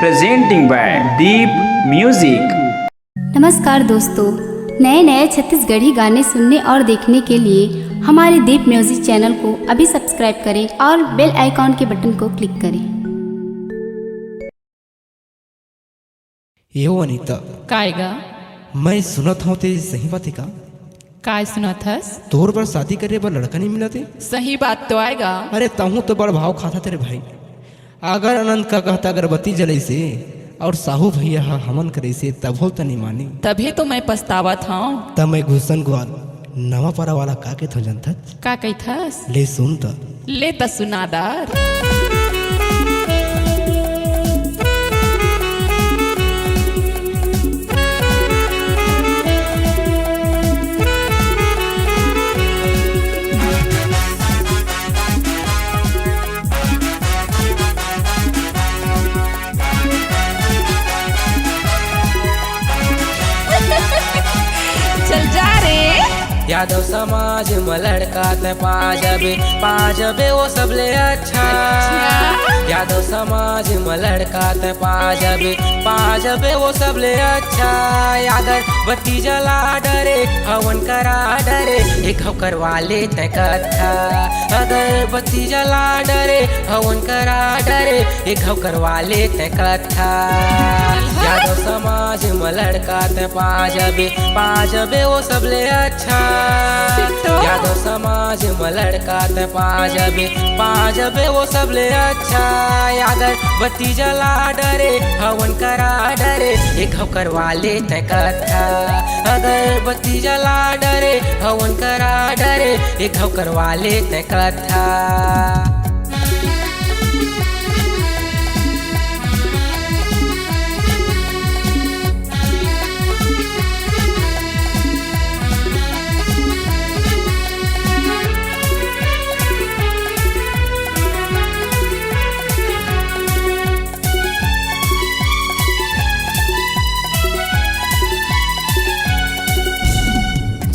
presenting by Deep Music। नमस्कार दोस्तों, नए नए छत्तीसगढ़ी गाने सुनने और देखने के लिए हमारे दीप म्यूजिक चैनल को अभी सब्सक्राइब करें और बेल आइकॉन के बटन को क्लिक करें। यो अनीता, काय गा? मैं सुनत हूँ ते सही बात है का? काय सुनत हस? तोर पर शादी करे पर लड़का नहीं मिला थे? सही बात तो आएगा। अरे तहूँ तो बड़ भाव खाता तेरे भाई। अगर अनंत का कहता अगरबत्ती जले से और साहू भैया हमन करे से तब हो नहीं मानी। तभी तो मैं पछतावत हूँ। तब मैं घुसन ग्वाल नवा पारा वाला का के थो जनता का कही थस? ले सुन त ले त सुनादार। चल जा रे। यादव समाज में लड़का ते पाजबे वो सबले अच्छा। यादव समाज में लड़का ते पाजबे वो सबले अच्छा। यादव बत्ती जला डरे हवन करा डरे एक करवा ले ते कथा। अगर बत्ती जला डरे हवन करा डरे एक करवा ले ते कथा। यादव समाज में लड़का ते पाजबे वो सबले अच्छा। यादव समाज में लड़का ते पाजबे वो सबले अच्छा। यादव बत्ती जला डरे हवन करा डरे एक करवा ले ते कथा। अगर बत्ती जला डरे हवन करा डरे एक करवा ले ते कथा।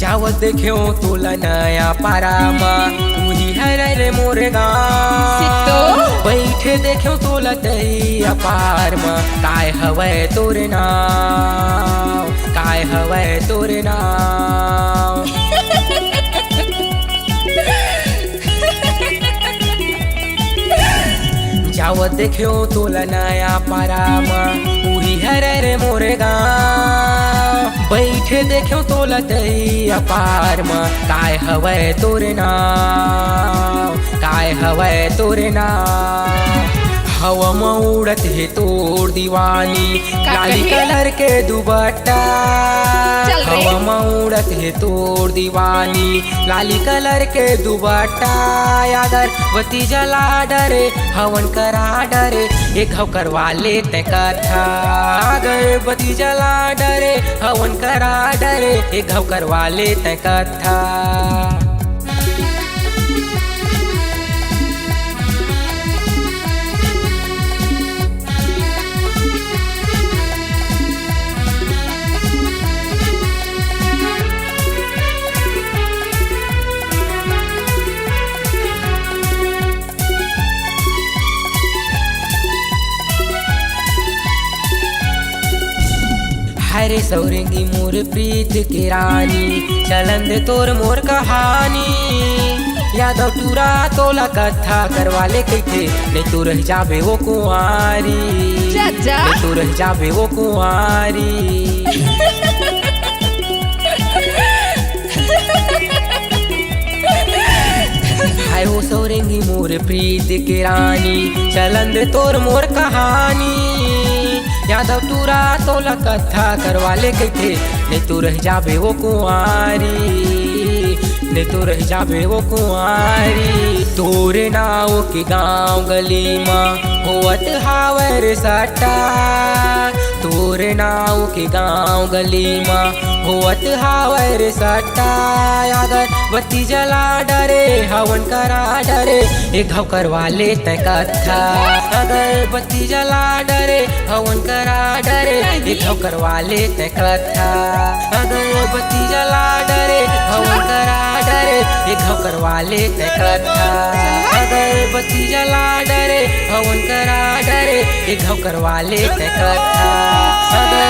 जावत देखो तोला नया पारामा तू ही है रे मोरे गाँव। बैठे देखो तोला तैया पार मा काय हवै तोरे नाव, काय हवै तोरे नाव। जावत देखो तोला नया पारामा तू ही है रे मोरे गाँव। बैठे देखो तोला तैया पार मा काय हवै तोरे नाव, काय हवै तोरे नाव। हवा में उड़त है तोर दीवानी लाली कलर के दुपट्टा। हवा में उड़त है तोर दीवानी लाली कलर के दुपट्टा। यादर बत्ती जला डरे हवन करा डरे एक करवा ले ते कथा। अगर बत्ती जला डरे हवन करा डरे एक करवा ले ते कथा। हरे सौरेंगी मोर प्रीत के रानी चलन दे तोर मोर कहानी। यादव टूरा तोला कथा करवा ले कैथे नहीं तू रह जाबे वो कुंवारी, नहीं तू रह जाबे वो कुंवारी। हाय हो सौरेंगी मोर प्रीत के रानी चलन दे तोर मोर कहानी। यादव टूरा तोला कथा करवा ले कैथे नहीं तू रह जाबे वो कुंवारी, नहीं तू रह जाबे वो कुंवारी। तोरे नाव के गाँव गली माँ होवत हावर सट्टा। तोर तोरे नाव के गांव गली माँ होवत हावै रे सट्टा अगर बत्ती जला डरे हवन करा डरे एक घाव करवा ले तय कथा अगर बत्ती जला डरे हवन करा डरे एक घाव करवा ले तय कथा अगर बत्ती जला डरे हवन करा डरे एक घाव करवा ले तय कथा अगर बत्ती जला डरे हवन करा डरे एक घाव करवा ले तय कथा अगर